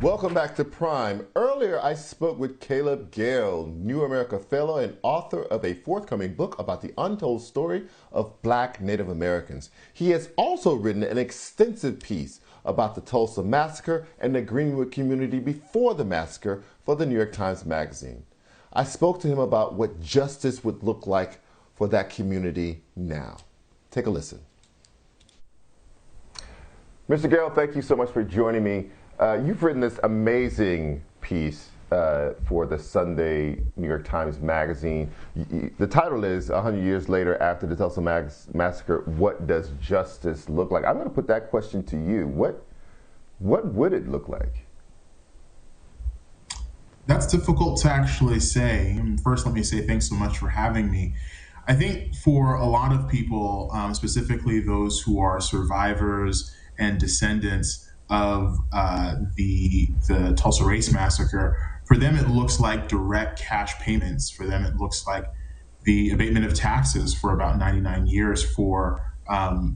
Welcome back to Prime. Earlier, I spoke with Caleb Gayle, New America Fellow and author of a forthcoming book about the untold story of Black Native Americans. He has also written an extensive piece about the Tulsa Massacre and the Greenwood community before the massacre for the New York Times Magazine. I spoke to him about what justice would look like for that community now. Take a listen. Mr. Gayle, thank you so much for joining me. You've written this amazing piece for the Sunday New York Times Magazine. The title is 100 Years Later After the Tulsa Massacre, What Does Justice Look Like? I'm going to put that question to you. What would it look like? That's difficult to actually say. First, let me say thanks so much for having me. I think for a lot of people, specifically those who are survivors and descendants of the Tulsa Race Massacre, for them it looks like direct cash payments. For them it looks like the abatement of taxes for about 99 years for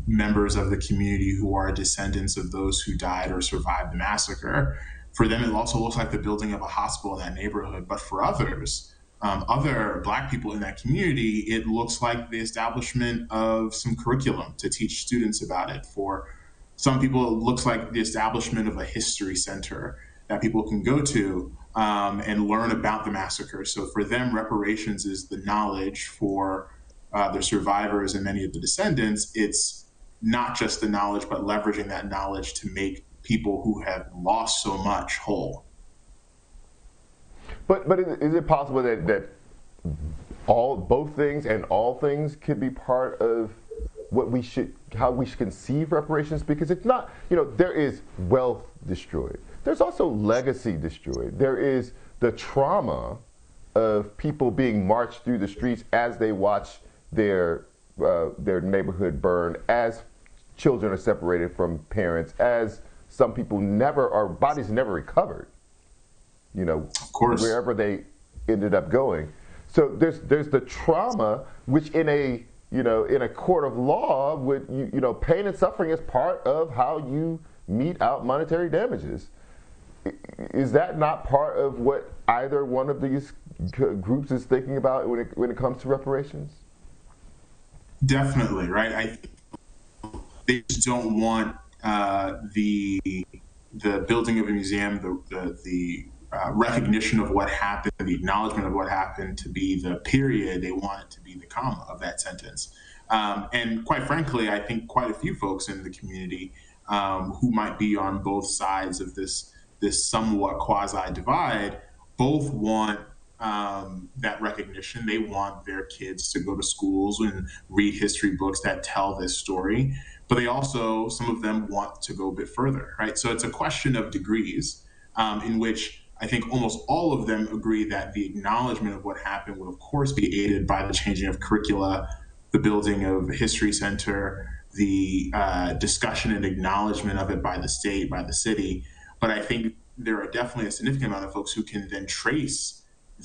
members of the community who are descendants of those who died or survived the massacre. For them it also looks like the building of a hospital in that neighborhood. But for others, other Black people in that community, it looks like the establishment of some curriculum to teach students about it. For some people, it looks like the establishment of a history center that people can go to and learn about the massacre. So for them, reparations is the knowledge. For the survivors and many of the descendants, it's not just the knowledge, but leveraging that knowledge to make people who have lost so much whole. But is it possible that both things and all things could be part of how we should conceive reparations? Because it's not, there is wealth destroyed. There's also legacy destroyed. There is the trauma of people being marched through the streets as they watch their neighborhood burn, as children are separated from parents, as some people bodies never recovered, of course, wherever they ended up going. So there's the trauma, which in a court of law, pain and suffering is part of how you mete out monetary damages. Is that not part of what either one of these groups is thinking about when it comes to reparations? Definitely, right? They just don't want the building of a museum, the recognition of what happened, the acknowledgement of what happened to be the period. They want it to be the comma of that sentence. And quite frankly, I think quite a few folks in the community who might be on both sides of this somewhat quasi-divide both want that recognition. They want their kids to go to schools and read history books that tell this story, but they also, some of them want to go a bit further, right? So it's a question of degrees in which I think almost all of them agree that the acknowledgement of what happened will, of course, be aided by the changing of curricula, the building of a history center, the discussion and acknowledgement of it by the state, by the city. But I think there are definitely a significant amount of folks who can then trace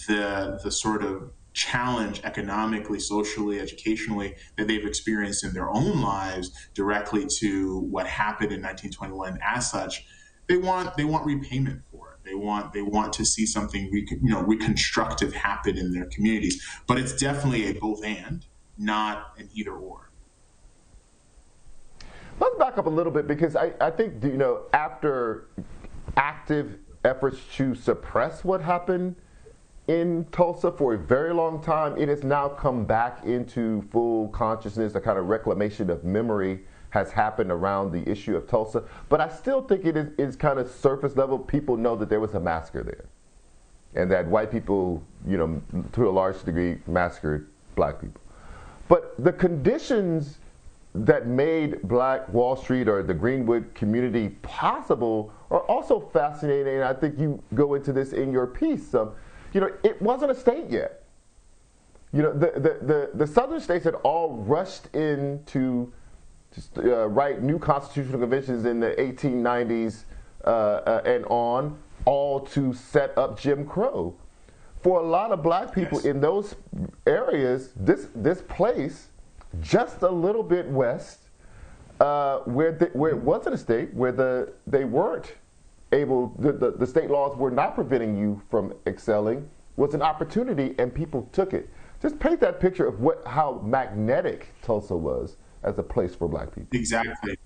the sort of challenge economically, socially, educationally that they've experienced in their own lives directly to what happened in 1921. As such, they want repayment for it. They want to see something reconstructive happen in their communities. But it's definitely a both and, not an either or. Let's back up a little bit, because I think after active efforts to suppress what happened in Tulsa for a very long time, it has now come back into full consciousness. A kind of reclamation of memory has happened around the issue of Tulsa. But I still think it is kind of surface level. People know that there was a massacre there, and that white people, to a large degree, massacred Black people. But the conditions that made Black Wall Street or the Greenwood community possible are also fascinating. And I think you go into this in your piece. It wasn't a state yet. The southern states had all rushed in to write new constitutional conventions in the 1890s and on, all to set up Jim Crow. For a lot of Black people in those areas, this place, just a little bit west, where it wasn't a state, where they weren't able, the state laws were not preventing you from excelling, was an opportunity, and people took it. Just paint that picture of how magnetic Tulsa was as a place for black people. Exactly.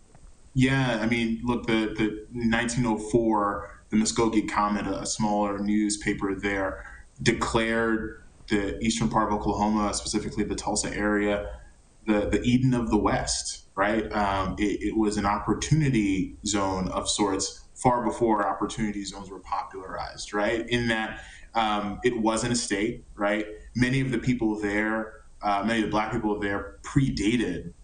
Yeah, I mean, look, the 1904, the Muskogee Comet, a smaller newspaper there, declared the eastern part of Oklahoma, specifically the Tulsa area, the Eden of the West, right? It was an opportunity zone of sorts far before opportunity zones were popularized, right? In that it wasn't a state, right? Many of the people there, many of the black people there predated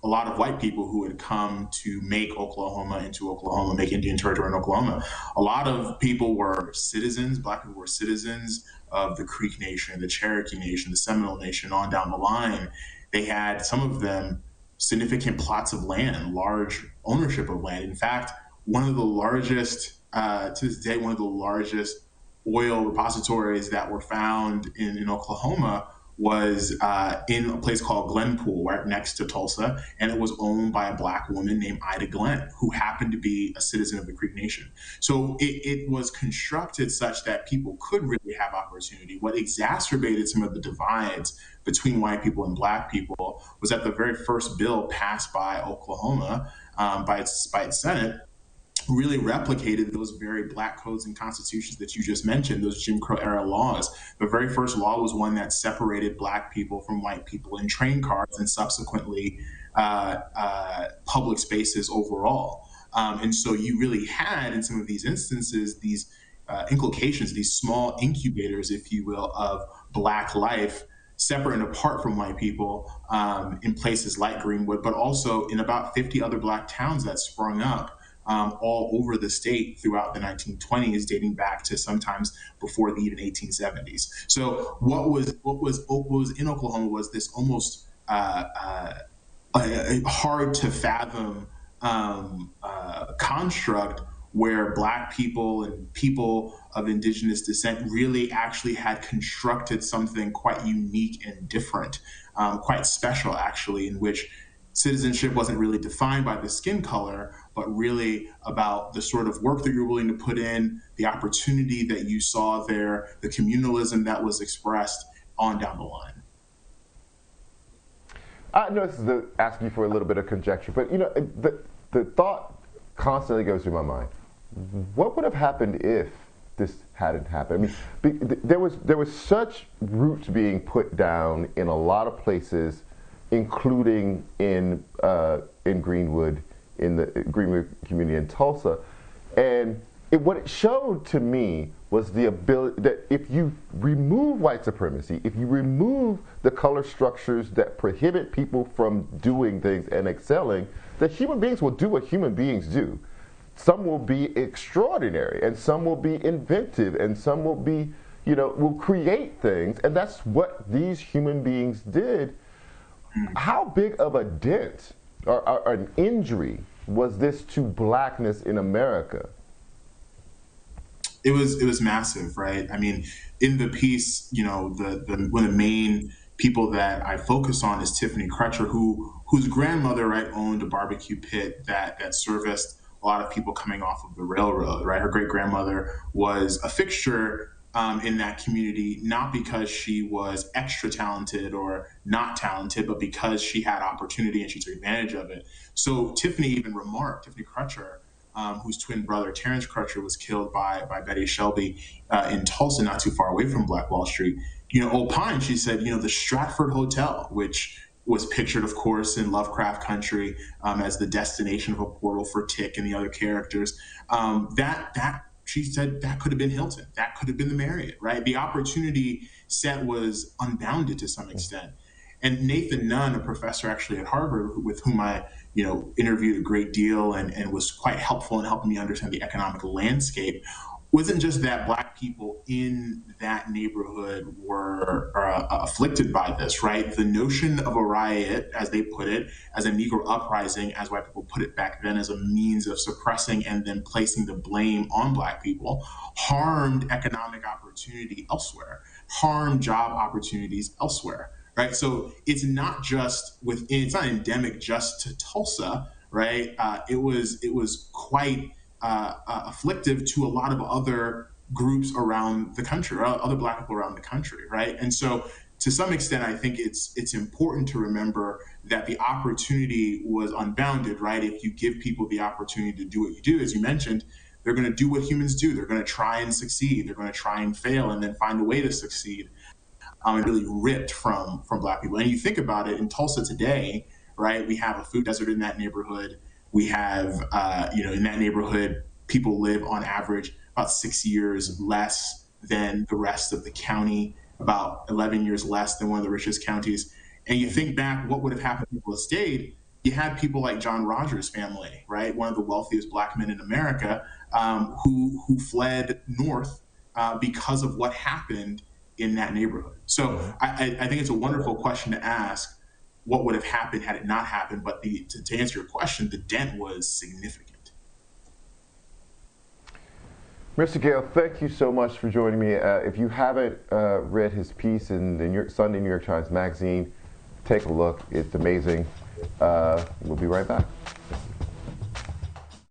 a lot of white people who had come to make Oklahoma into Oklahoma, make Indian Territory in Oklahoma. A lot of people were citizens, black people were citizens of the Creek Nation, the Cherokee Nation, the Seminole Nation, on down the line. They had, some of them, significant plots of land, large ownership of land. In fact, one of the largest, to this day, one of the largest oil repositories that were found in Oklahoma was in a place called Glenpool, right next to Tulsa, and it was owned by a black woman named Ida Glenn, who happened to be a citizen of the Creek Nation. So it was constructed such that people could really have opportunity. What exacerbated some of the divides between white people and black people was that the very first bill passed by Oklahoma, by its Senate, really replicated those very black codes and constitutions that you just mentioned, those Jim Crow era laws. The very first law was one that separated black people from white people in train cars and subsequently public spaces overall. And so you really had, in some of these instances, these inculcations, these small incubators, if you will, of black life separate and apart from white people in places like Greenwood, but also in about 50 other black towns that sprung up all over the state throughout the 1920s, dating back to sometimes before the even 1870s. So what was in Oklahoma was this almost hard to fathom construct where black people and people of indigenous descent really actually had constructed something quite unique and different, quite special actually, in which citizenship wasn't really defined by the skin color, but really about the sort of work that you're willing to put in, the opportunity that you saw there, the communalism that was expressed on down the line. I know this is asking you for a little bit of conjecture, but the thought constantly goes through my mind. What would have happened if this hadn't happened? I mean, there was such roots being put down in a lot of places, including in Greenwood, in the Greenwood community in Tulsa, and what it showed to me was the ability that if you remove white supremacy, if you remove the color structures that prohibit people from doing things and excelling, that human beings will do what human beings do. Some will be extraordinary, and some will be inventive, and some will be, will create things, and that's what these human beings did. How big of a dent or an injury was this to blackness in America? It was massive, right? I mean, in the piece, one of the main people that I focus on is Tiffany Crutcher, whose grandmother, right, owned a barbecue pit that serviced a lot of people coming off of the railroad, right? Her great grandmother was a fixture in that community, not because she was extra talented or not talented, but because she had opportunity and she took advantage of it. So Tiffany even remarked, Tiffany Crutcher, whose twin brother Terrence Crutcher was killed by Betty Shelby in Tulsa, not too far away from Black Wall Street. Opine, she said, the Stratford Hotel, which was pictured, of course, in Lovecraft Country as the destination of a portal for Tick and the other characters. That she said that could have been Hilton. That could have been the Marriott, right? The opportunity set was unbounded to some extent. And Nathan Nunn, a professor actually at Harvard, with whom I interviewed a great deal and was quite helpful in helping me understand the economic landscape, wasn't just that black people in that neighborhood were afflicted by this, right? The notion of a riot, as they put it, as a Negro uprising, as white people put it back then, as a means of suppressing and then placing the blame on black people, harmed economic opportunity elsewhere, harmed job opportunities elsewhere, right? So it's not just it's not endemic just to Tulsa, right? It was quite afflictive to a lot of other groups around the country, or other Black people around the country, right? And so, to some extent, I think it's important to remember that the opportunity was unbounded, right? If you give people the opportunity to do what you do, as you mentioned, they're going to do what humans do. They're going to try and succeed. They're going to try and fail, and then find a way to succeed. And really ripped from Black people. And you think about it, in Tulsa today, right? We have a food desert in that neighborhood. We have, in that neighborhood, people live on average about 6 years less than the rest of the county, about 11 years less than one of the richest counties. And you think back, what would have happened if people had stayed? You had people like John Rogers' family, right? One of the wealthiest Black men in America, who fled north because of what happened in that neighborhood. So I think it's a wonderful question to ask, what would have happened had it not happened? But to answer your question, the dent was significant. Mr. Gayle, thank you so much for joining me. If you haven't read his piece in the Sunday New York Times Magazine, take a look. It's amazing. We'll be right back.